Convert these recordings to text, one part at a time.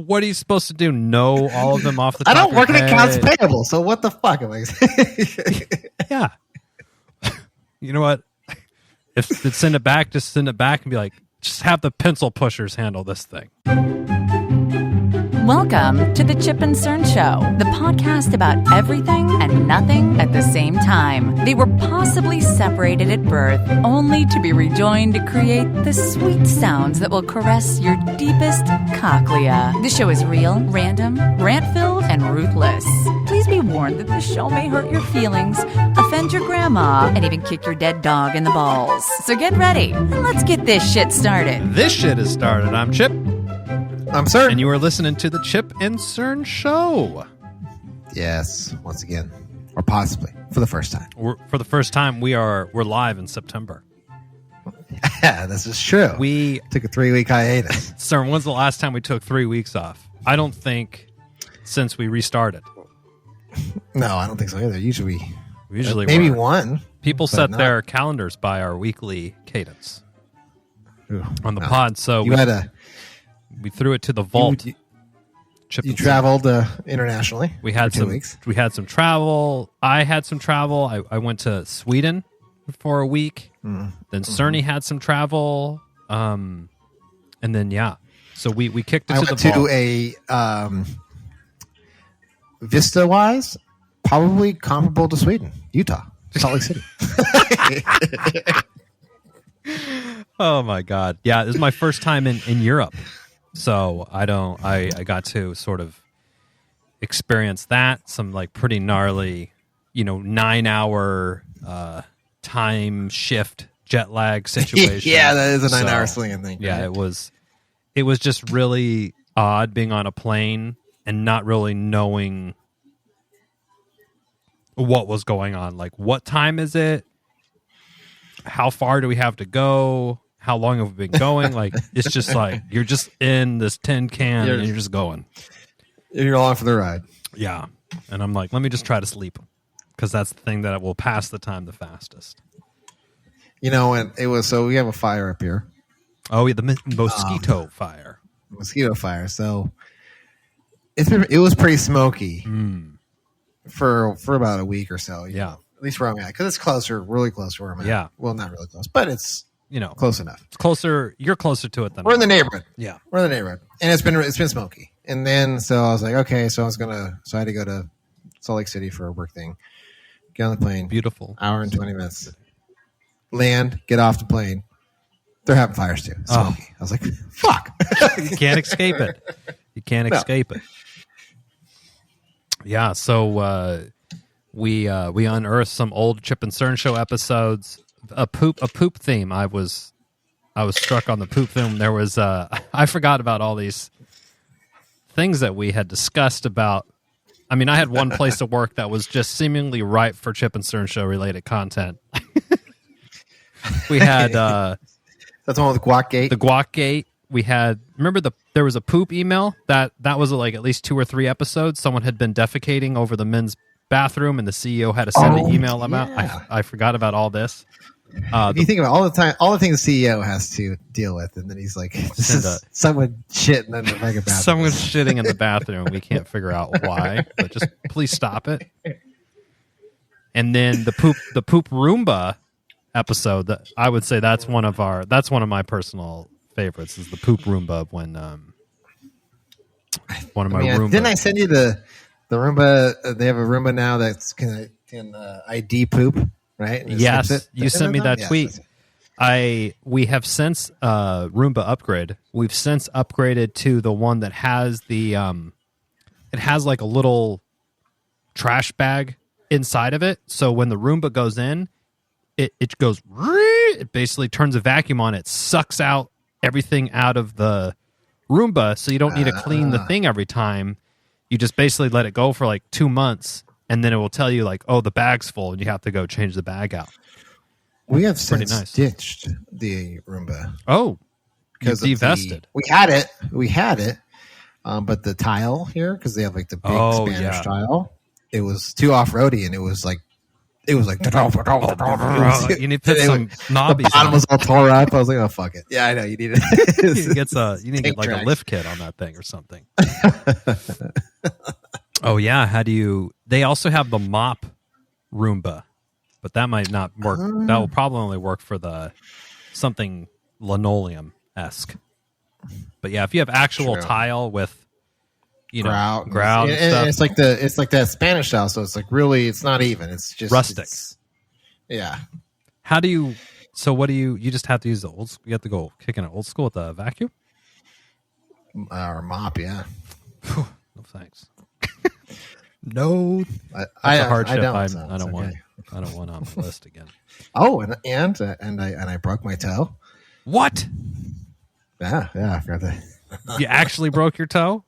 What are you supposed to do? Know all of them off the top I don't of your work in head? accounts payable, so what the fuck am I saying? Yeah. You know what? If send it back, just send it back and be like, just have the pencil pushers handle this thing. Welcome to the Chip and Cern Show, the podcast about everything and nothing at the same time. They were possibly separated at birth, only to be rejoined to create the sweet sounds that will caress your deepest cochlea. The show is real, random, rant-filled, and ruthless. Please be warned that the show may hurt your feelings, offend your grandma, and even kick your dead dog in the balls. So get ready, and let's get this shit started. This shit is started. I'm Chip. I'm Cern. And you are listening to the Chip and Cern Show. Yes, once again. Or possibly, for the first time. For the first time, we're live in September. Yeah, this is true. We took a 3-week hiatus. Cern, when's the last time we took 3 weeks off? I don't think since we restarted. No, I don't think so either. Usually maybe one. People set their calendars by our weekly cadence on the pod. So we threw it to the vault. You traveled internationally. We had for 2 weeks. We had some travel. I had some travel. I went to Sweden for a week. Then Cerny had some travel. And then so we kicked it to the vault. I went to a Vista wise, probably comparable to Sweden, Utah, Salt Lake City. Oh my God! Yeah, this is my first time in Europe. So I got to sort of experience that, some like pretty gnarly, 9-hour time shift jet lag situation. Yeah, that is a 9-hour swinging thing. Yeah, it was just really odd being on a plane and not really knowing what was going on. Like, what time is it? How far do we have to go? How long have we been going? Like, it's just like you're just in this tin can and you're just going. You're along for the ride. Yeah. And I'm like, let me just try to sleep because that's the thing that will pass the time the fastest. And it was, so we have a fire up here. Oh, yeah, the mosquito fire. Mosquito fire. So it was pretty smoky for about a week or so. Yeah. At least where I'm at. Because it's closer, really close to where I'm at. Yeah. Well, not really close, but it's close enough. It's closer. You're closer to it than we're in the neighborhood. Yeah, we're in the neighborhood, and it's been smoky. And then so I was like, okay, so I had to go to Salt Lake City for a work thing. Get on the plane. Beautiful. Hour and 20 minutes. Land. Get off the plane. They're having fires too. Smoky. I was like, fuck. You can't escape it. You can't escape it. Yeah. So we unearthed some old Chip and Cern Show episodes. A poop theme. I was struck on the poop theme. There was I forgot about all these things that we had discussed about. I mean, I had one place to work that was just seemingly ripe for Chip and Cern Show related content. We had that's the one with Guac Gate. The Guac Gate. We had there was a poop email that was like at least 2 or 3 episodes. Someone had been defecating over the men's bathroom, and the CEO had to send an email about. I forgot about all this. You think about all the things the CEO has to deal with, and then he's like, "This is someone shitting in the mega bathroom." Someone's shitting in the bathroom. We can't figure out why, but just please stop it. And then the poop Roomba episode. That I would say that's one of my personal favorites. Is the poop Roomba when one of my Roomba. Didn't I send you the Roomba? They have a Roomba now that's can ID poop. Right? Yes, you sent me that tweet. We have since Roomba upgrade. We've since upgraded to the one that has the it has like a little trash bag inside of it. So when the Roomba goes in, it goes. It basically turns a vacuum on it, sucks out everything out of the Roomba. So you don't need to clean the thing every time. You just basically let it go for like 2 months. And then it will tell you, like, oh, the bag's full, and you have to go change the bag out. We have since ditched the Roomba. Oh, because divested. We had it, but the tile here, because they have like the big Spanish tile, it was too off-roady, and it it was like you need to put some knobbies. The bottom was all tore up. I was like, oh fuck it. Yeah, I know you need it. You need to get like a lift kit on that thing or something. Oh yeah, how do you? They also have the mop Roomba, but that might not work. That will probably only work for the something linoleum-esque. But yeah, if you have actual tile with grout and stuff. It's like that Spanish style, so it's like really it's not even. It's just rustic. Yeah. How do you? So what do you? You just have to use the old. You have to go kicking it old school with the vacuum or mop. Yeah. No thanks. No, that's a hardship. I don't want. I don't want on the list again. Oh, and I broke my toe. What? Yeah, I forgot that. You actually broke your toe?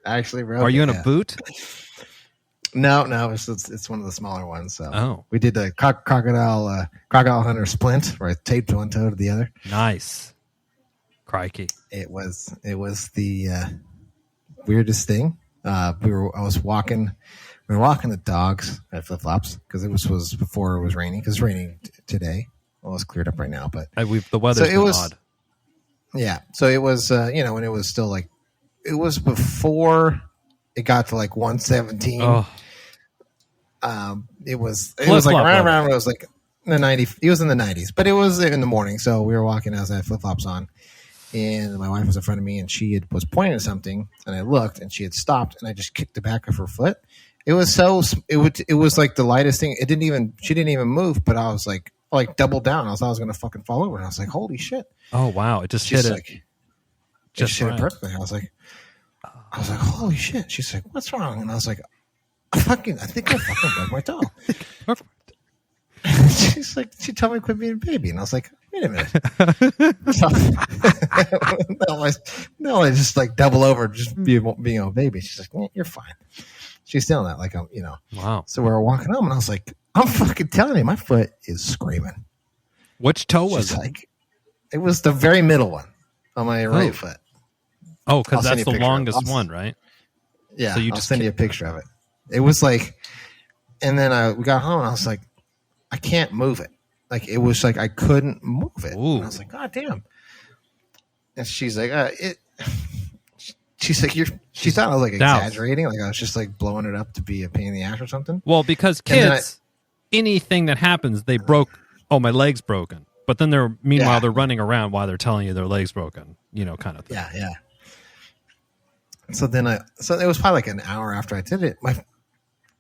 Actually broke. Are you in a boot? No, it's one of the smaller ones. So we did the crocodile hunter splint, where I taped one toe to the other. Nice, crikey! It was the weirdest thing. We were walking the dogs at flip flops because it was before it was raining. Because it's raining today. Well, it's cleared up right now, but the weather's been odd. Yeah, so it was when it was still like it was before it got to like 117. Oh. It was like around. It was like in the 90s. It was in the 90s, but it was in the morning. So we were walking. I had flip flops on, and my wife was in front of me, and she was pointing at something, and I looked, and she had stopped, and I just kicked the back of her foot. It was it was like the lightest thing. She didn't even move, but I was like doubled down. I thought I was going to fucking fall over, and I was like, holy shit. Oh wow! It just hit it. Just hit it perfectly. I was like, holy shit. She's like, what's wrong? And I was like, I think I fucking broke my toe. She's like, she told me to quit being a baby, and I was like, wait a minute. no, I just like double over, just being a baby. She's like, you're fine. She's still that, like, Wow. So we were walking home, and I was like, I'm fucking telling you, my foot is screaming. Which toe was it? Like, it was the very middle one on my right foot. Oh, because that's the longest one, right? Yeah, so I'll send you a picture of it. It was like, and then we got home, and I was like, I can't move it. Like, it was like I couldn't move it. And I was like, God damn. And she's like, she's like, she thought I was like exaggerating, like I was just like blowing it up to be a pain in the ass or something. Well, because kids, anything that happens, they broke. Oh, my leg's broken. But then they're running around while they're telling you their leg's broken, kind of thing. Yeah. So then so it was probably like an hour after I did it.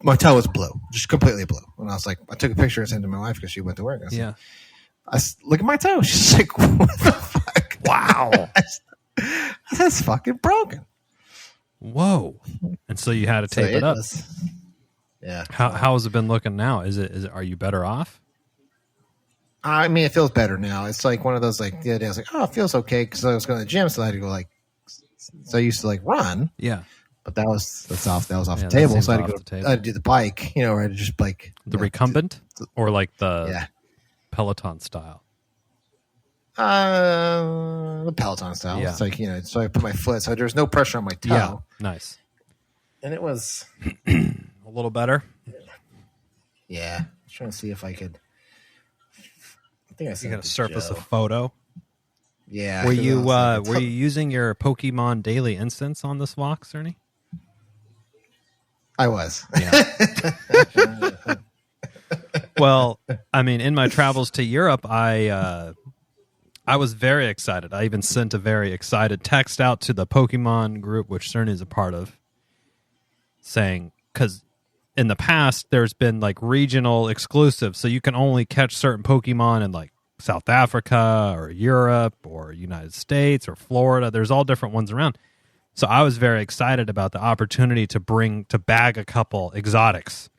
My toe was blue, just completely blue. And I was like, I took a picture and sent it to my wife because she went to work. I said, look at my toe. She's like, what the fuck? Wow. That's fucking broken. Whoa. And so you had to tape it up. Yeah. How has it been looking now? Are you better off? I mean, it feels better now. It's like one of those, like, the other day I was like, oh, it feels okay because I was going to the gym, so I had to go so I used to run. Yeah. But that was off the table. So I had to do the bike, or I had to just the recumbent or like the Peloton style. The Peloton style. Yeah. It's like, so I put my foot, so there's no pressure on my toe. Yeah. Nice. And it was a little better. Yeah. I was trying to see if I could. I think you got to surface a photo. Yeah. Were you using your Pokemon daily instance on this walk, Cerny? I was. Yeah. Well, I mean, in my travels to Europe, I was very excited. I even sent a very excited text out to the Pokemon group, which Cerny is a part of, saying, because in the past, there's been regional exclusives, so you can only catch certain Pokemon in South Africa or Europe or United States or Florida. There's all different ones around. So I was very excited about the opportunity to bag a couple exotics,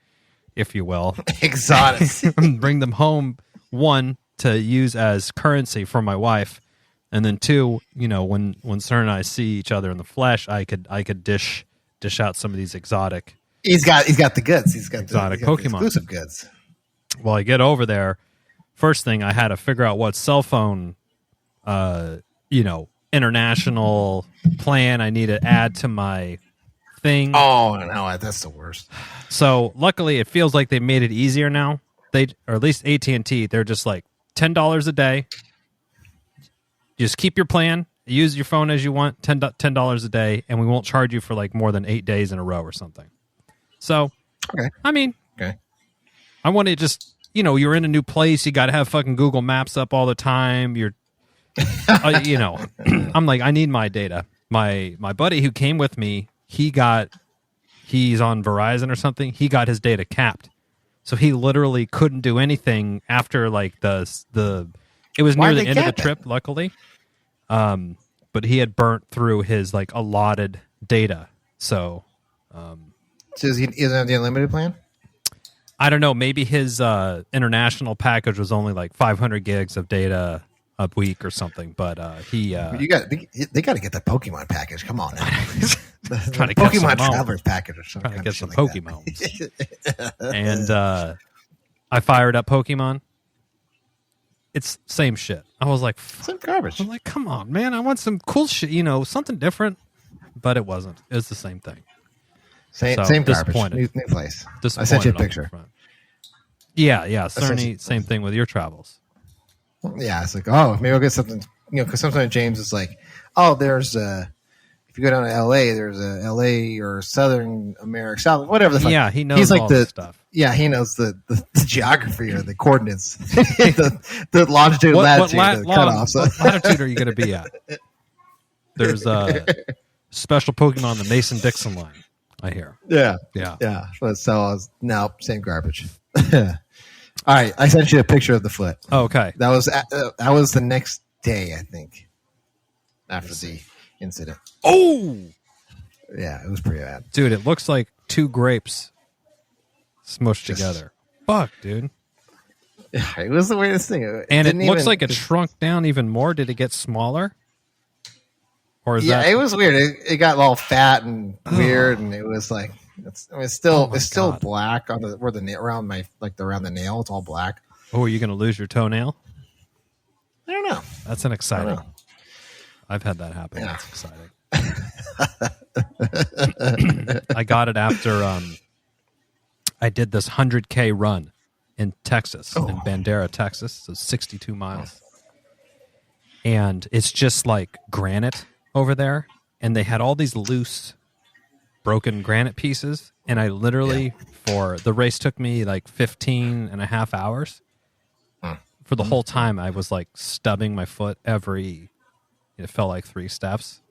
if you will. Exotics. Bring them home, one, to use as currency for my wife, and then two, when Cern and I see each other in the flesh, I could dish out some of these exotic. He's got the goods. He's got exotic Pokemon, the exclusive goods. Well, I get over there. First thing, I had to figure out what cell phone, international plan I need to add to my thing. Oh no, that's the worst. So luckily, it feels like they made it easier now. or at least AT&T, they're just like $10 a day. Just keep your plan. Use your phone as you want. $10 a day, and we won't charge you for like more than 8 days in a row or something. So, okay. I mean, okay. I want to just, you're in a new place. You got to have fucking Google Maps up all the time. You're, I'm like, I need my data. My buddy who came with me, he's on Verizon or something. He got his data capped, so he literally couldn't do anything after like the. It was near the end of the trip, luckily. But he had burnt through his like allotted data. So he doesn't have the unlimited plan? I don't know. Maybe his international package was only like 500 gigs of data a week or something. But they got to get the Pokemon package. Come on now. Trying to Pokemon Travelers package or something. Trying to get some Pokemons. And I fired up Pokemon. It's same shit. I was like, same garbage. I'm like, come on, man. I want some cool shit, something different. But it wasn't. It was the same thing. Same garbage. New place. I sent you a picture. Yeah. Certainly, same thing with your travels. Yeah, it's like, oh, maybe I'll get something. Because sometimes James is like, oh, there's if you go down to LA, there's a LA or Southern America, South, whatever the fuck. Yeah, he knows. He's like all this stuff. Yeah, he knows the geography or the coordinates, the longitude, latitude, the cutoffs. What latitude are you going to be at? There's a special Pokemon, the Mason-Dixon line, I hear. Yeah. So no, same garbage. All right, I sent you a picture of the foot. Oh, okay. That was the next day, I think, after the incident. Oh! Yeah, it was pretty bad. Dude, it looks like two grapes smushed together. Fuck, dude. Yeah, it was the weirdest thing. It looks like it shrunk down even more. Did it get smaller? Or is it was weird. It got all fat and weird, and it was like it's still black on the around the nail. It's all black. Oh, are you going to lose your toenail? I don't know. That's an exciting. I've had that happen. Yeah. That's exciting. I got it after I did this 100K run in Texas, in Bandera, Texas. So 62 miles. And it's just like granite over there. And they had all these loose, broken granite pieces. And I literally, for the race took me like 15 and a half hours. For the whole time, I was like stubbing my foot it felt like 3 steps.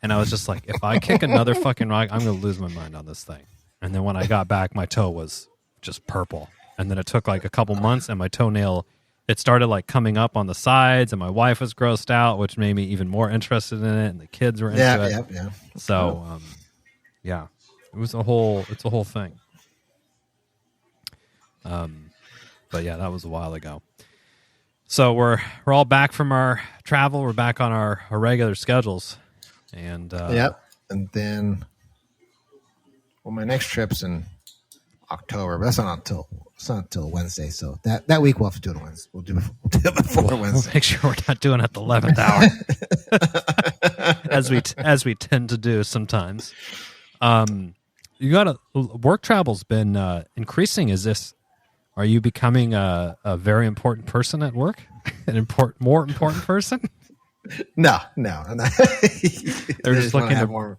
And I was just like, if I kick another fucking rock, I'm going to lose my mind on this thing. And then when I got back, my toe was just purple. And then it took like a couple months, and my toenail, it started like coming up on the sides, and my wife was grossed out, which made me even more interested in it, and the kids were into it. Yeah. So, it's a whole thing. But yeah, that was a while ago. So we're all back from our travel. We're back on our regular schedules, and and then my next trip's in October, but that's not until Wednesday. So that week we'll have to do it Wednesday. We'll do it before Wednesday. We'll make sure we're not doing it at the 11th hour, as we tend to do sometimes. Work travel's been increasing. Are you becoming a very important person at work? More important person? No. They're just looking to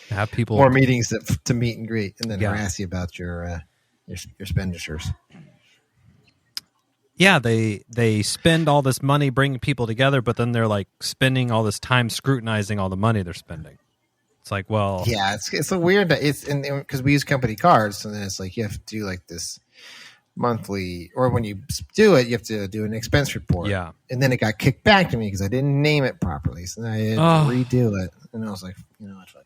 have people more meetings to meet and greet, and then harass you about your expenditures. Yeah, they spend all this money bringing people together, but then they're like spending all this time scrutinizing all the money they're spending. It's like, well, yeah, it's a weird. It's because we use company cards, and then it's like you have to do like this monthly, or when you do it, you have to do an expense report. Yeah, and then it got kicked back to me because I didn't name it properly, so then I had to redo it. And I was like,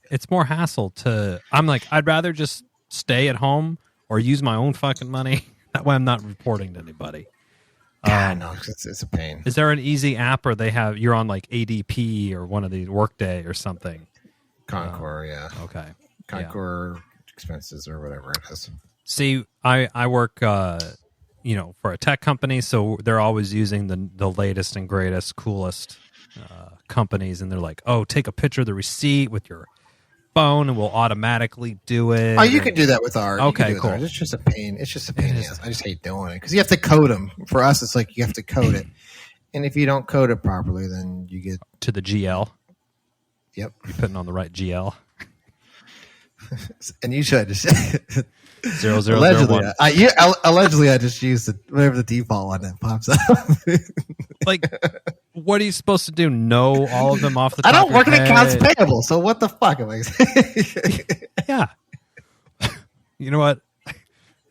it's more hassle to. I'm like, I'd rather just stay at home or use my own fucking money. That way, I'm not reporting to anybody. No, it's a pain. Is there an easy app, or you're on like ADP or one of these Workday or something? Concor, yeah. Okay. Concor expenses or whatever it is. See, I work, for a tech company, so they're always using the latest and greatest, coolest companies, and they're like, oh, take a picture of the receipt with your phone and we'll automatically do it. Oh, you can do that with our. Okay, cool. It's just a pain. It's just a pain in the ass. I just hate doing it because you have to code them. For us, it's like you have to code it, and if you don't code it properly, then you get to the GL. Yep, you're putting on the right GL. And you should just 0001. Allegedly, I just used whatever the default one that pops up. Like, what are you supposed to do? Know all of them off the top I don't work in of your accounts head? payable, so what the fuck am I saying? Yeah. You know what?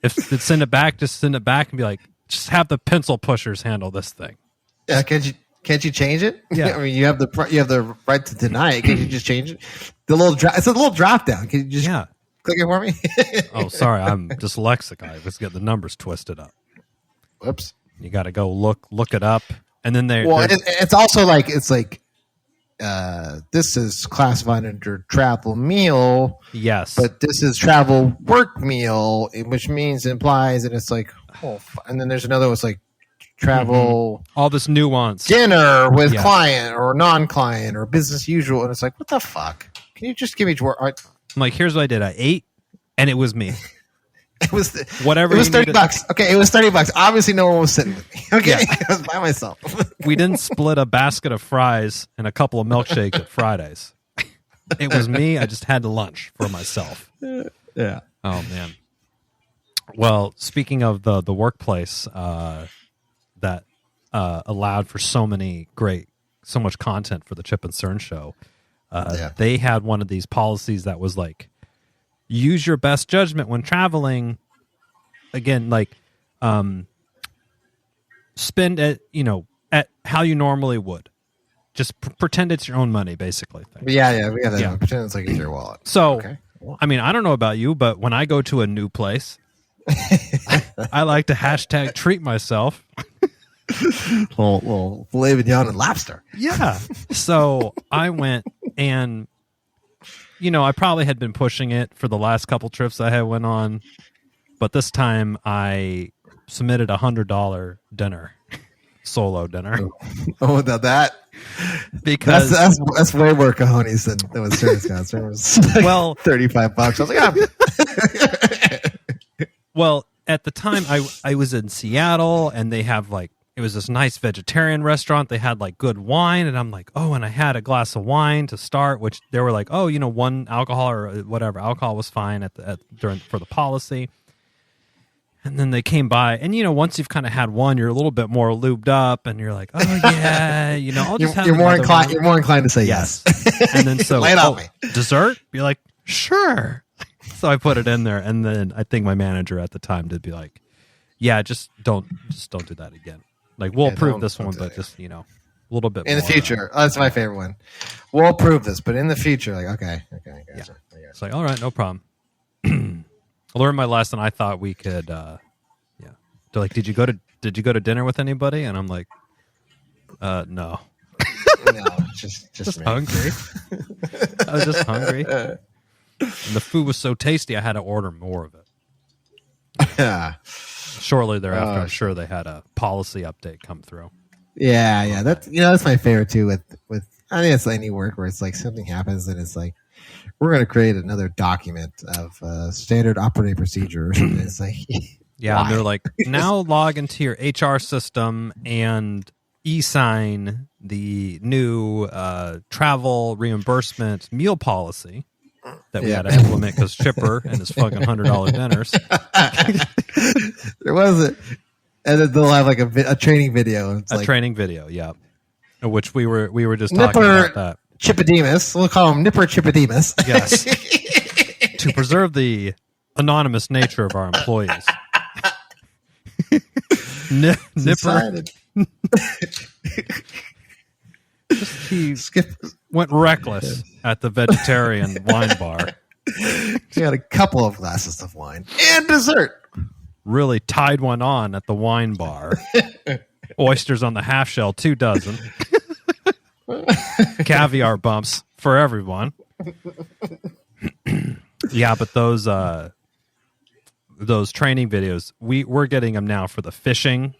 If it's send it back, just send it back and be like, just have the pencil pushers handle this thing. Yeah, can't you change it? Yeah. I mean, you have the right to deny it. Can you just change it? It's a little drop down. Can you just click it for me? Oh, sorry, I'm dyslexic. I was getting the numbers twisted up. Whoops. You got to go look it up, and then it's also like this is classified under travel meal. Yes, but this is travel work meal, which implies that it's like and then there's another one's like travel all this nuance dinner with client or non-client or business usual, and it's like, what the fuck? Can you just give me work? I'm like, here's what I did. I ate, and it was me. It was whatever. It was $30. Okay, it was $30. Obviously, no one was sitting with me. Okay, I was by myself. We didn't split a basket of fries and a couple of milkshakes at Fridays. It was me. I just had lunch for myself. Yeah. Oh man. Well, speaking of the workplace that allowed for so much content for the Chip and Cern show, they had one of these policies that was like, use your best judgment when traveling. Again, like, spend at how you normally would. Just pretend it's your own money, basically. Yeah, we got that. Pretend it's like it's your wallet. So, I mean, I don't know about you, but when I go to a new place, I like to hashtag treat myself. Little filet mignon and lobster. Yeah. So I went and, I probably had been pushing it for the last couple trips I had went on, but this time I submitted $100 dinner, solo dinner. Oh, now that because that's way more cojones than what Cern's got. Cern was like $35. I was like, Well, at the time I was in Seattle, and they have it was this nice vegetarian restaurant. They had good wine, and I'm like, oh, and I had a glass of wine to start, which they were like, oh, one alcohol or whatever. Alcohol was fine for the policy. And then they came by, and once you've kind of had one, you're a little bit more lubed up, and you're like, oh yeah, I'll just have. You're more inclined to say yes. And then so lay it on me. Dessert, be like, sure. So I put it in there, and then I think my manager at the time did be like, yeah, just don't do that again. We'll approve this one, but just a little bit in more, the future. That's my favorite one. We'll approve this, but in the future, okay, gotcha. Yeah. It's like, all right, no problem. I learned my lesson. I thought we could, They're like, did you go to dinner with anybody? And I'm like, no. No, just hungry. I was just hungry. And the food was so tasty, I had to order more of it. Yeah. Shortly thereafter, I'm sure they had a policy update come through. Yeah. That's my favorite too. With I think it's any work where it's like something happens and it's like, we're going to create another document of standard operating procedures. And it's like, yeah, and they're like, now log into your HR system and e-sign the new travel reimbursement meal policy that we had to implement because Chipper and his fucking $100 dinners. There wasn't, and then they'll have a training video. It's training video, yeah. Which we were just talking about that. Chippodemus. We'll call him Nipper Chippodemus. Yes. To preserve the anonymous nature of our employees. Nipper. He went reckless at the vegetarian wine bar. He had a couple of glasses of wine and dessert. Really tied one on at the wine bar. Oysters on the half shell, 2 dozen. Caviar bumps for everyone. Yeah, but those training videos, we're getting them now for the fishing.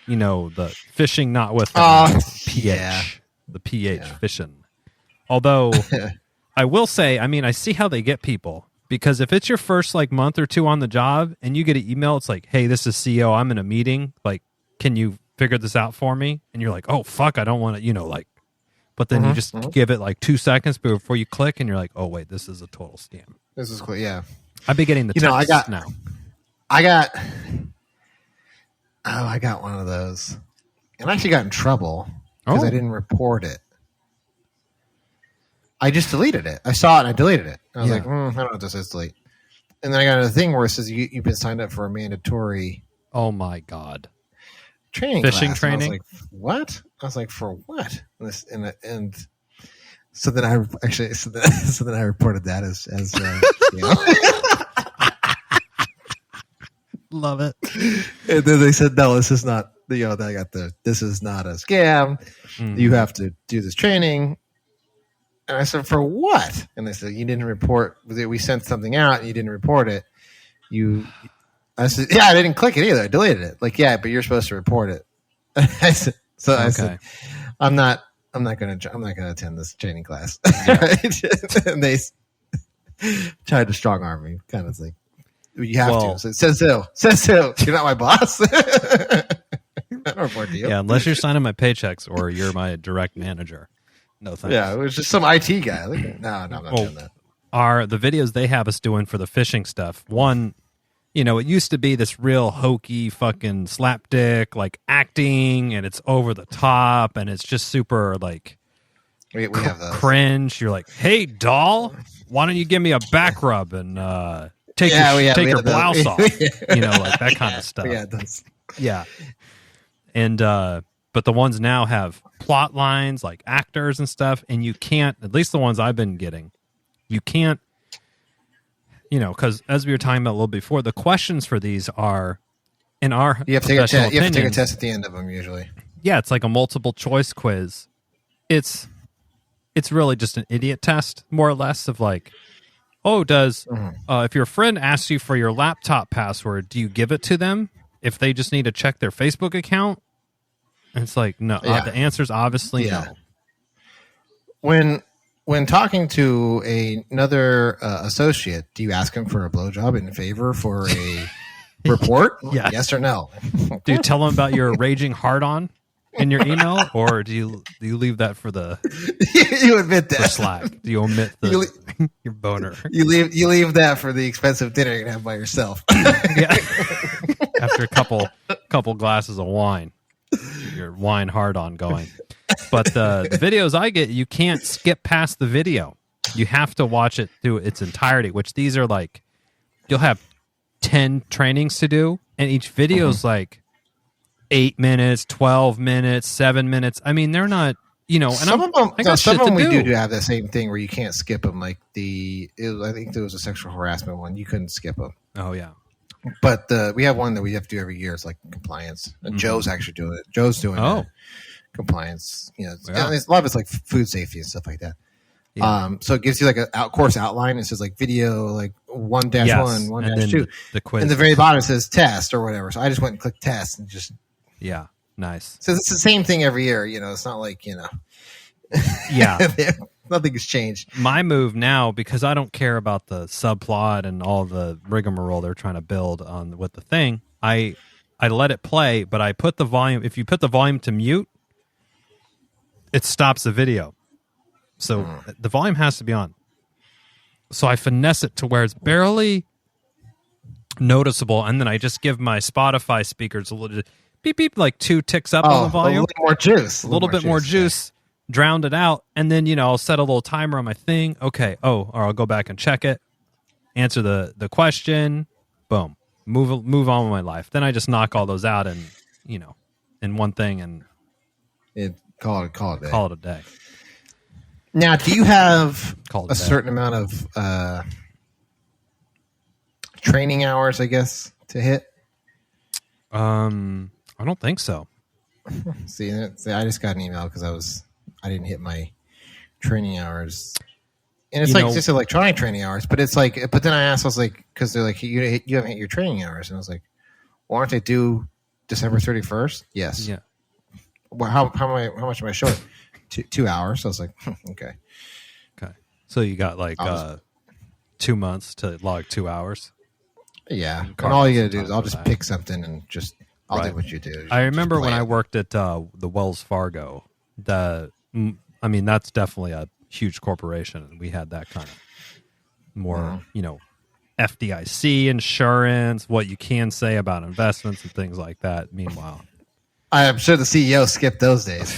The fishing not with the pH, the pH fishing. Although I will say, I mean, I see how they get people, because if it's your first like month or two on the job and you get an email, it's like, hey, this is CEO. I'm in a meeting. Like, can you figure this out for me? And you're like, oh, fuck, I don't want to, like, but then you just give it like 2 seconds before you click and you're like, oh, wait, this is a total scam. This is cool. Yeah. I've been getting the texts now. I got one of those. And I actually got in trouble because I didn't report it. I just deleted it. I saw it and I deleted it. I was like, I don't know what this is, delete. And then I got a thing where it says you've been signed up for a mandatory. Oh my God. Training fishing class. Training. I was like, what? I was like, for what? And so then I reported that as Love it. And then they said, no, this is not. This is not a scam. You have to do this training. And I said, for what? And they said, you didn't report. We sent something out and you didn't report it. I said, yeah, I didn't click it either. I deleted it. Like, yeah, but you're supposed to report it. I said, I'm not going to attend this training class. Yeah. And they tried to strong arm me, kind of like, you have to. So it says so. You're not my boss. I don't report to you. Yeah, unless you're signing my paychecks or you're my direct manager. No thanks. Yeah, it was just some IT guy. No, I'm not doing that. The videos they have us doing for the fishing stuff, one, it used to be this real hokey fucking slapdick, like acting, and it's over the top, and it's just super like we have those. Cringe. You're like, hey, doll, why don't you give me a back rub and take your blouse off? Like that kind of stuff. Yeah, those. Yeah. And but the ones now have plot lines like actors and stuff, and you can't, at least the ones I've been getting, you can't, because as we were talking about a little before, the questions for these are, in our you have to take a test at the end of them usually. Yeah, it's like a multiple choice quiz. It's really just an idiot test, more or less, of like, if your friend asks you for your laptop password, do you give it to them if they just need to check their Facebook account? And it's like, no. The answer is obviously no. When talking to another associate, do you ask him for a blowjob in favor for a report? Yeah. Yes or no? Do you tell him about your raging hard-on in your email, or do you leave that for the you admit that for Slack? Do you omit your boner? You leave that for the expensive dinner you're gonna have by yourself. Yeah. After a couple glasses of wine. Your wine hard on going. But the videos I get, you can't skip past the video. You have to watch it through its entirety, which these are like, you'll have 10 trainings to do, and each video is like 8 minutes, 12 minutes, 7 minutes. I mean, they're not, and some of them we do have the same thing where you can't skip them. Like I think there was a sexual harassment one. You couldn't skip them. Oh, yeah. But we have one that we have to do every year. It's like compliance. And Joe's actually doing it. Joe's doing compliance. A lot of it's like food safety and stuff like that. Yeah. So it gives you like a course outline. It says like video like 1-1, 1-2. The quiz. And the very bottom it says test or whatever. So I just went and clicked test and just. Yeah. Nice. So it's the same thing every year. It's not like, Yeah. Nothing has changed. My move now, because I don't care about the subplot and all the rigmarole they're trying to build on with the thing, I let it play, but I put the volume. If you put the volume to mute, it stops the video. So the volume has to be on. So I finesse it to where it's barely noticeable, and then I just give my Spotify speakers a little beep beep, like 2 ticks up on the volume. A little more juice. A little bit more juice. Drowned it out, and then I'll set a little timer on my thing. Okay, or I'll go back and check it, answer the question, boom, move on with my life. Then I just knock all those out, and in one thing, and call it a day. Now, do you have a certain amount of training hours, I guess, to hit? I don't think so. See, I just got an email because I didn't hit my training hours, and it's just electronic training hours. But it's like, but then I was like, because they're like, you haven't hit your training hours, and I was like, well, aren't they due December 31st? Yes. Yeah. Well, how much am I short? 2 hours. So I was like, okay. So you got like 2 months to log 2 hours. Yeah, and all you got to do is I'll just pick something and I'll do what you do. I remember when I worked at the Wells Fargo. That's definitely a huge corporation, and we had that kind of more, FDIC insurance, what you can say about investments and things like that. Meanwhile, I'm sure the CEO skipped those days.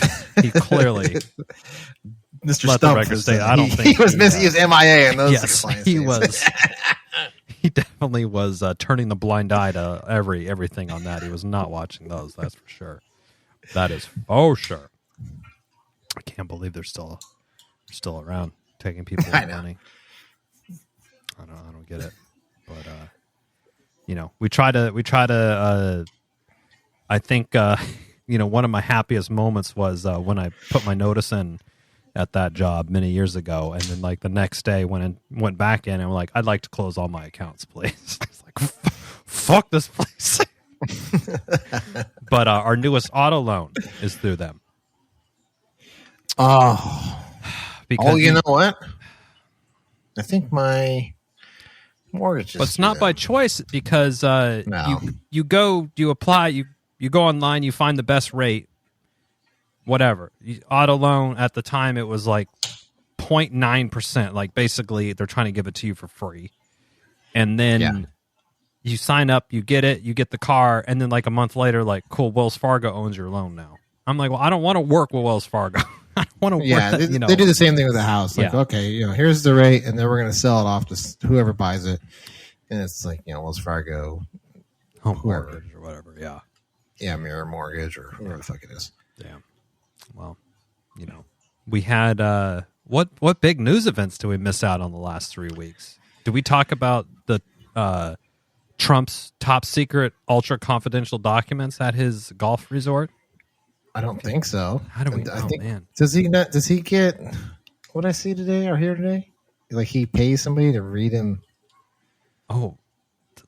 He clearly, Mr. Let Stump, the record state, I don't think he was missing. He was MIA, and those. Yes, he was. He definitely was turning the blind eye to everything on that. He was not watching those. That's for sure. That is for sure. I can't believe they're still around taking people's money. I don't get it. But we try to. I think one of my happiest moments was when I put my notice in at that job many years ago, and then like the next day went back in and like, I'd like to close all my accounts, please. It's like, fuck this place. But our newest auto loan is through them. Oh, you know what? I think my mortgage is. But it's not by choice, because you apply, you go online, you find the best rate. Whatever. Auto loan at the time, it was like 0.9%. Like basically they're trying to give it to you for free. And then you sign up, you get it, you get the car, and then like a month later, like, cool, Wells Fargo owns your loan now. I'm like, well, I don't want to work with Wells Fargo. I don't want to work. They do the same thing with the house. Like, okay, here's the rate, and then we're going to sell it off to whoever buys it. And it's like, Wells Fargo, home mortgage or whatever. Yeah. Yeah, Mirror Mortgage or whoever the fuck it is. Damn. Well, we had what big news events do we miss out on the last 3 weeks? Did we talk about the Trump's top secret, ultra confidential documents at his golf resort? I don't think so. How do we? Man, does he not? Does he get what I see today or hear today? Like he pays somebody to read him. Oh,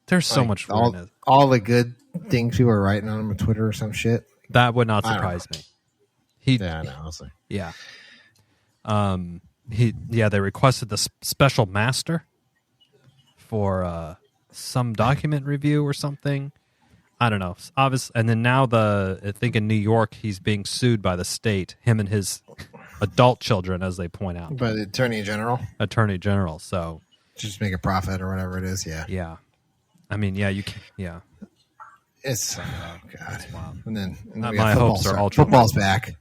there's so much all the good things people are writing on him on Twitter or some shit. That would not surprise me. I know. Honestly. Yeah. They requested the special master for some document review or something. I don't know. Obviously, and then now I think in New York he's being sued by the state. Him and his adult children, as they point out, by the Attorney General. So just make a profit or whatever it is. Yeah. Yeah. I mean, you can. Yeah. It's God. And then my hopes are ultra. Football's back.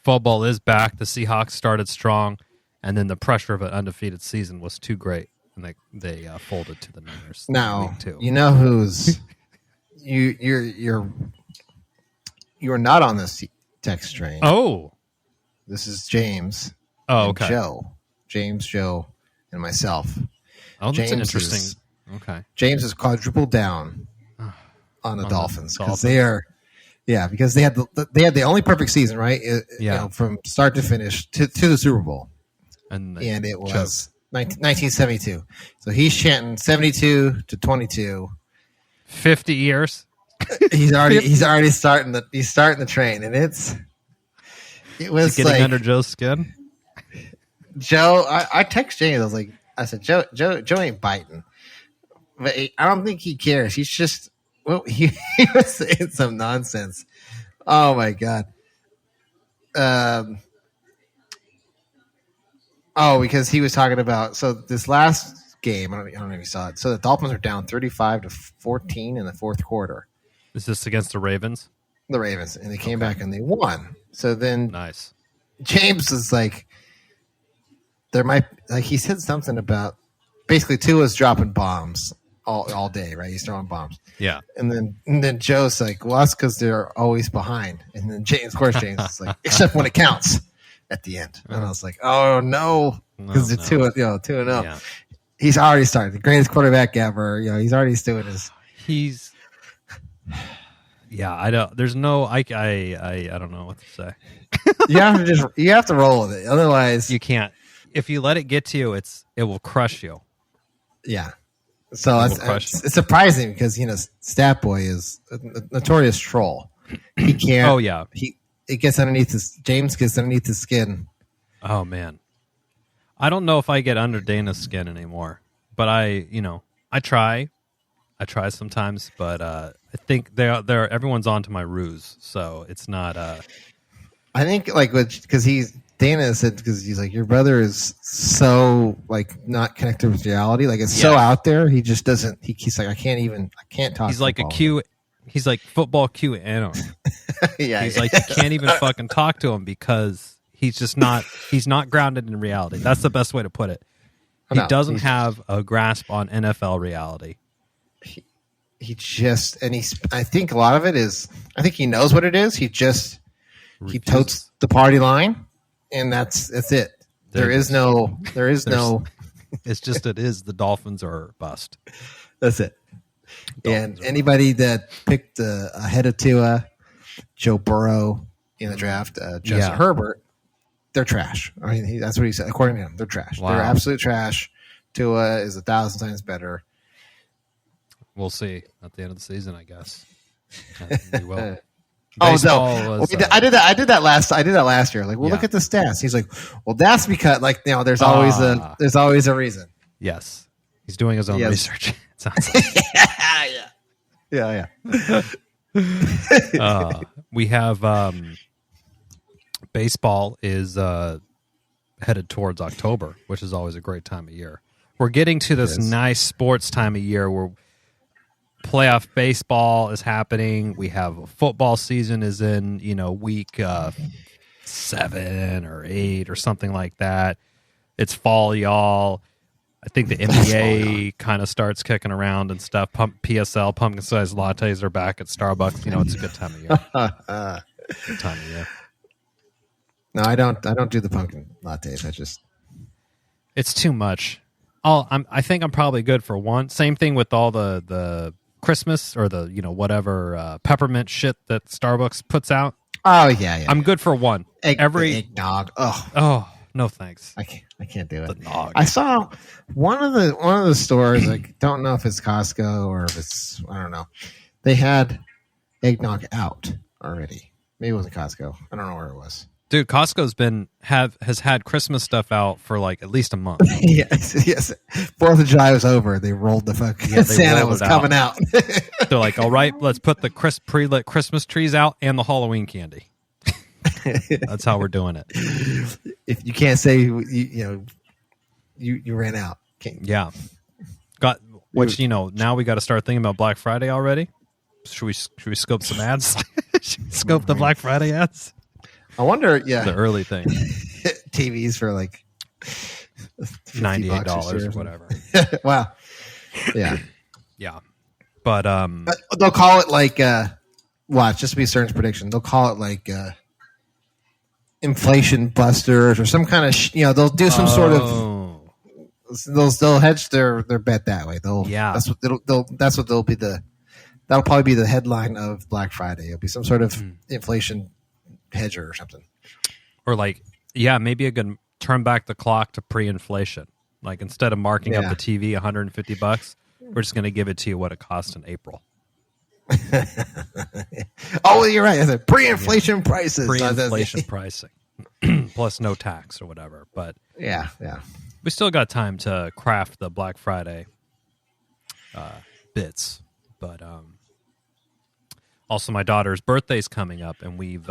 Football is back. The Seahawks started strong, and then the pressure of an undefeated season was too great, and they folded to the Niners. Now, you know who's you're not on this text train. Oh, this is James. Oh, okay. Joe, and myself. Oh, that's interesting. Okay. James is quadrupled down on the Dolphins because they are. Yeah, because they had the only perfect season, right? From start to finish to the Super Bowl, and it was 1972. So he's chanting 72 to 22. 50 years. He's already starting the train, and it was getting like, under Joe's skin. Joe, I text James. I said, Joe ain't biting, but I don't think he cares. He's just. Well, he was saying some nonsense. Oh my god! Because he was talking about this last game. I don't know if you saw it. So the Dolphins are down 35-14 in the fourth quarter. Is this against the Ravens? The Ravens, and they came back and they won. So then, nice. James is like, he said something about basically Tua's dropping bombs. All day, right? He's throwing bombs. Yeah. And then Joe's like, well, that's because they're always behind. And then James is like, except when it counts at the end. And I was like, oh no, because it's 2-0. Yeah. He's already started. The greatest quarterback ever. He's already doing his. He's. Yeah, I don't. There's no. I don't know what to say. you have to roll with it. Otherwise, you can't. If you let it get to you, it will crush you. Yeah. So it's surprising because Stat Boy is a notorious troll. He can't. Oh yeah. James gets underneath his skin. Oh man. I don't know if I get under Dana's skin anymore, but I try sometimes, but I think they're everyone's onto my ruse, so it's not. I think like because Dana said because he's like your brother is so like not connected with reality, like it's so out there. He just doesn't. He's like I can't talk. He's like he's like football Q analyst. He's like you can't even fucking talk to him because he's just not. He's not grounded in reality. That's the best way to put it. He doesn't have a grasp on NFL reality. He just I think a lot of it is. I think he knows what it is. He totes the party line, and that's it. There is no. It's just the Dolphins are bust. That's it. And anybody that picked ahead of Tua, Joe Burrow in the draft, Justin Herbert, they're trash. I mean, that's what he said. According to him, they're trash. Wow. They're absolute trash. Tua is 1,000 times better. We'll see at the end of the season, I guess. We will. I did that last year. Like, well, look at the stats. He's like, well, that's because there's always a reason. Yes, he's doing his own research. It sounds like. yeah. We have baseball is headed towards October, which is always a great time of year. We're getting to this nice sports time of year where playoff baseball is happening. We have a football season is in, week 7 or 8 or something like that. It's fall, y'all. I think the NBA kind of starts kicking around and stuff. PSL, pumpkin sized lattes are back at Starbucks. It's a good time of year. Good time of year. No, I don't do the pumpkin lattes. It's too much. I think I'm probably good for one. Same thing with all the Christmas or the whatever peppermint shit that Starbucks puts out. Oh yeah. I'm good for one. Eggnog. Oh no thanks. I can't do it. The nog. I saw one of the stores. I don't know if it's Costco or if it's I don't know. They had eggnog out already. Maybe it wasn't Costco. I don't know where it was. Dude, Costco's has had Christmas stuff out for like at least a month. yes. 4th of July was over. They rolled the fucking Santa was coming out. They're like, all right, let's put the pre-lit Christmas trees out and the Halloween candy. That's how we're doing it. If you can't say you ran out. Yeah. Now we got to start thinking about Black Friday already. Should we scope some ads? Scope the Black Friday ads? I wonder, the early thing. TVs for like $98 or whatever. Wow. Yeah. Yeah. But they'll call it like watch, just to be Cern's prediction. They'll call it like inflation busters or some kind of they'll do some sort of they'll hedge their bet that way. That'll probably be the headline of Black Friday. It'll be some sort of inflation hedger or something, or maybe a good turn back the clock to pre-inflation. Like instead of marking up the TV $150, we're just going to give it to you what it cost in April. Oh, you're right. I said pre-inflation prices. Pre-inflation pricing, plus no tax or whatever. But yeah, we still got time to craft the Black Friday bits. But also, my daughter's birthday's coming up, and we've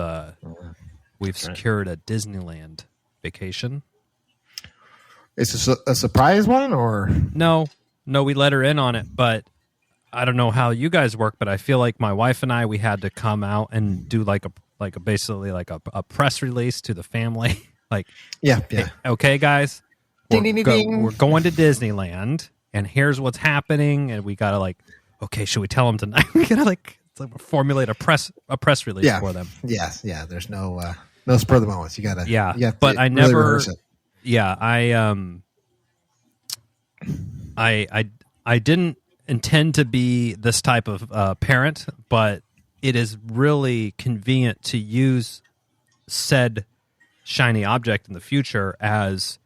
secured a Disneyland vacation. Is this a surprise one, or no? We let her in on it, but I don't know how you guys work. But I feel like my wife and we had to come out and do basically a press release to the family. Yeah. Hey, okay, guys, we're going to Disneyland, and here's what's happening, and we gotta okay, should we tell them tonight? We gotta formulate a press release for them. Yes, yeah. There's no spur of the moments. You gotta but I really never. Rehearse it. Yeah, I didn't intend to be this type of parent, but it is really convenient to use said shiny object in the future as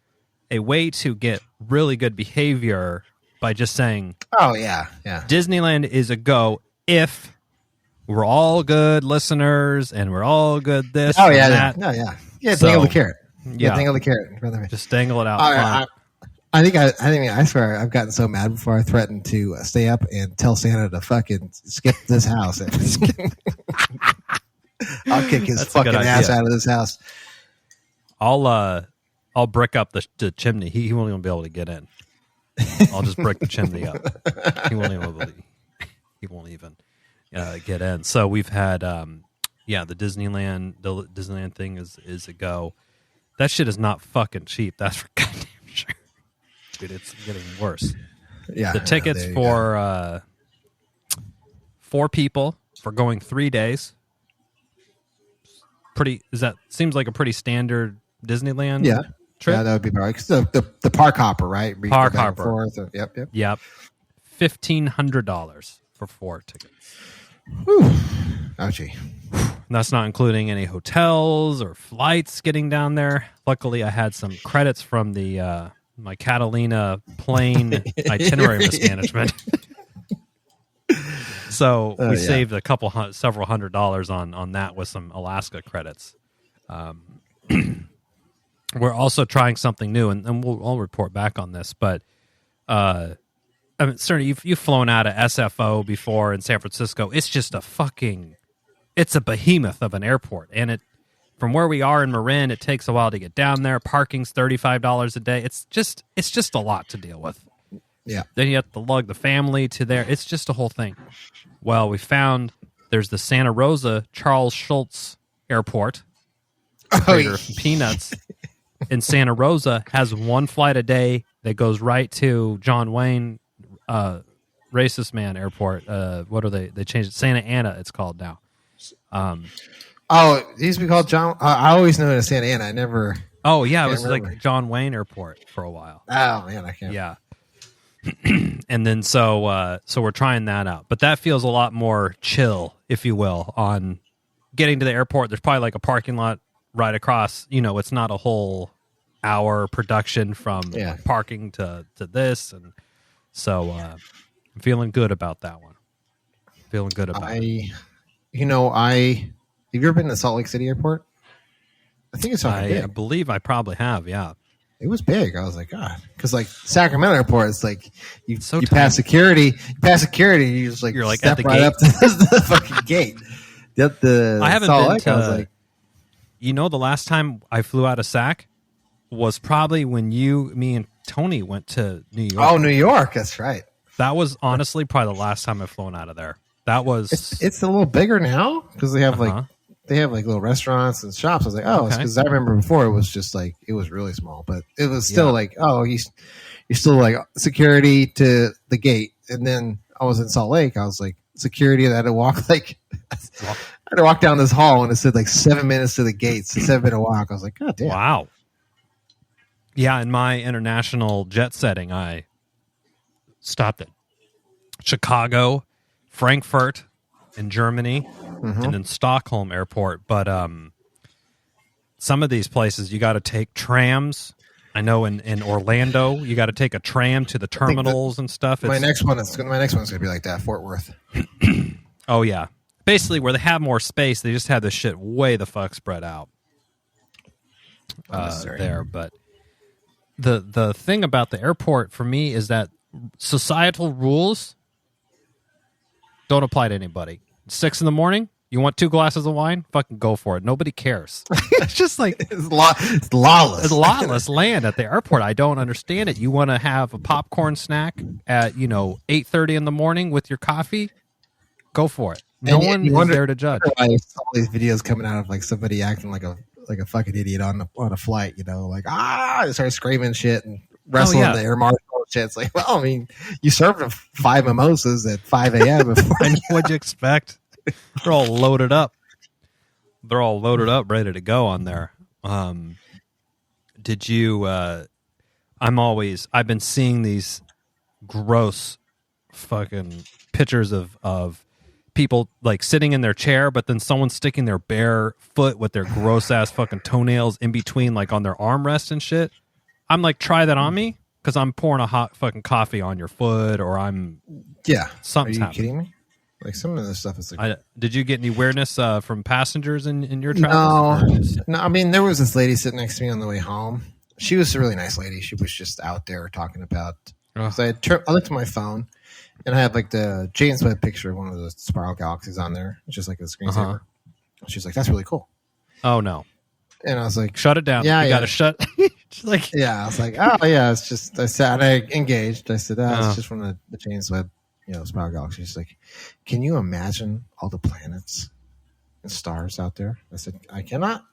a way to get really good behavior by just saying, "Oh yeah, Disneyland is a go if we're all good listeners and we're all good this." Oh yeah, and that. no, yeah, dangle the carrot. Yeah, dangle the carrot. Just dangle it out. I swear I've gotten so mad before I threatened to stay up and tell Santa to fucking skip this house. I'll kick his fucking ass out of this house. I'll brick up the chimney. He won't even be able to get in. I'll just brick the chimney up. He won't even get in. So we've had the Disneyland thing is a go. That shit is not fucking cheap. That's for goddamn sure. Dude, it's getting worse. Yeah. The tickets for 4 people for going 3 days. Seems like a pretty standard Disneyland trip? Yeah, that would be right. The park hopper, right? Park hopper. Yep. $1,500 for 4 tickets. Whew. Ouchie. That's not including any hotels or flights getting down there. Luckily, I had some credits from the my Catalina plane itinerary mismanagement. So we saved several $100s on that with some Alaska credits. We're also trying something new, and I'll report back on this. But I mean, certainly you've flown out of SFO before in San Francisco. It's just it's a behemoth of an airport, and from where we are in Marin, it takes a while to get down there. Parking's $35 a day. It's just a lot to deal with. Yeah. Then you have to lug the family to there. It's just a whole thing. Well, we found there's the Santa Rosa Charles Schultz Airport. Creator of Peanuts in Santa Rosa has 1 flight a day that goes right to John Wayne Racist Man Airport. What are they? They changed it. Santa Ana, it's called now. It used to be called John. I always knew it as Santa Ana. I never. Oh yeah, it was like John Wayne Airport for a while. Oh man, I can't. Yeah. And then so we're trying that out, but that feels a lot more chill, if you will, on getting to the airport. There's probably like a parking lot right across. It's not a whole hour production from parking to this, and so I'm feeling good about that one. Feeling good about it. Have you ever been to Salt Lake City Airport? I think it's big. I believe I probably have, yeah. It was big. I was like, God. Because, like, Sacramento Airport, it's like, you pass security, you just, like, you're like step at the right gate. up to the fucking gate. I haven't Salt been Lake, to, I was like, the last time I flew out of Sac was probably when me and Tony went to New York. Oh, New York. That's right. That was honestly probably the last time I've flown out of there. That was. It's a little bigger now because they have little restaurants and shops. I was like, because I remember before it was just like it was really small, but it was still like, you're still like security to the gate. And then I was in Salt Lake. I was like security. And I had to walk down this hall and it said like 7 minutes to the gates. 7-minute walk. I was like, God damn. Wow. Yeah, in my international jet setting, I stopped at Chicago, Frankfurt in Germany, and then Stockholm Airport. But some of these places, you got to take trams. I know in Orlando, you got to take a tram to the terminals and stuff. My next one's going to be like that, Fort Worth. Oh, yeah. Basically, where they have more space, they just have this shit way the fuck spread out there. But the thing about the airport for me is that societal rules don't apply to anybody. 6 a.m, you want 2 glasses of wine? Fucking go for it. Nobody cares. It's just like it's lawless. It's lawless land at the airport. I don't understand it. You want to have a popcorn snack at 8:30 in the morning with your coffee? Go for it. No one is there to judge. I saw all these videos coming out of like somebody acting like a fucking idiot on a flight. They start screaming shit and wrestling the air marshal shit. It's like, well, I mean, you served them 5 mimosas at 5 a.m. What'd you expect? They're all loaded up. Ready to go on there. Did you? I've been seeing these gross fucking pictures of people like sitting in their chair, but then someone sticking their bare foot with their gross ass fucking toenails in between, like on their armrest and shit. I'm like, try that on me, because I'm pouring a hot fucking coffee on your foot, or I'm something's happening. Kidding me? Like some of this stuff is like. Did you get any weirdness from passengers in your travels? No. I mean, there was this lady sitting next to me on the way home. She was a really nice lady. She was just out there talking about. So I looked at my phone, and I had like the James Webb picture of one of the spiral galaxies on there. It's just like a screensaver. She's like, "That's really cool." Oh no! And I was like, "Shut it down! Yeah, you got to shut." She's like, "Yeah." I was like, "Oh yeah, it's just." I engaged. I said, "It's just from the James Webb." Spiral galaxy. She's like, can you imagine all the planets and stars out there? I said, I cannot.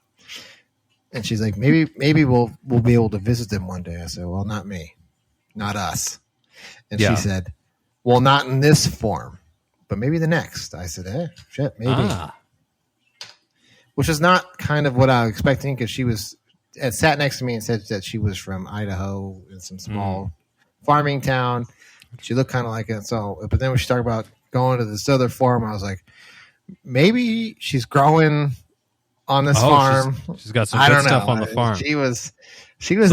And she's like, maybe we'll be able to visit them one day. I said, well, not me, not us. And she said, well, not in this form, but maybe the next. I said, shit, maybe. Which is not kind of what I was expecting, because she sat next to me and said that she was from Idaho in some small farming town. She looked kind of like it. So, but then when she talked about going to this other farm, I was like, maybe she's growing on this farm. She's got some good stuff on the farm. She was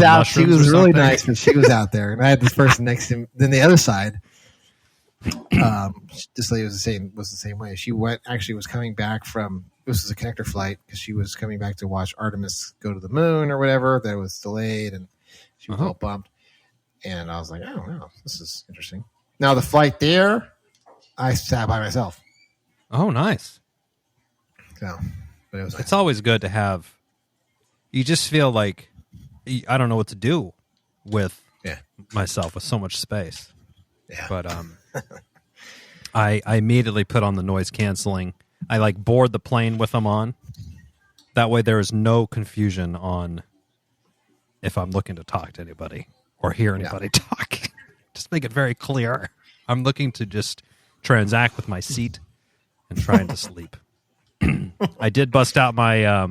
out. She was really nice, but she was out there. And I had this person next to me. Then the other side, this lady was the same way. She was coming back from, this was a connector flight, because she was coming back to watch Artemis go to the moon or whatever. That was delayed, and she was all bummed. And I was like, oh, wow, this is interesting. Now, the flight there, I sat by myself. Oh, nice. So, but it's always good to have, you just feel like, I don't know what to do with myself with so much space. Yeah. But I immediately put on the noise canceling. I board the plane with them on. That way there is no confusion on if I'm looking to talk to anybody or hear anybody talk. Just make it very clear. I'm looking to just transact with my seat and trying to sleep. I did bust out my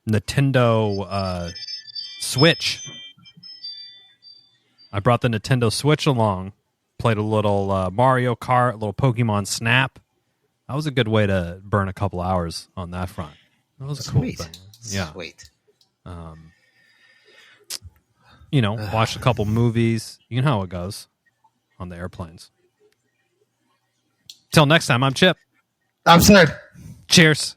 Nintendo Switch. I brought the Nintendo Switch along, played a little Mario Kart, a little Pokemon Snap. That was a good way to burn a couple hours on that front. That was a cool thing. Yeah. Sweet. Watched a couple movies. You know how it goes on the airplanes. Till next time, I'm Chip. I'm Sid. Cheers.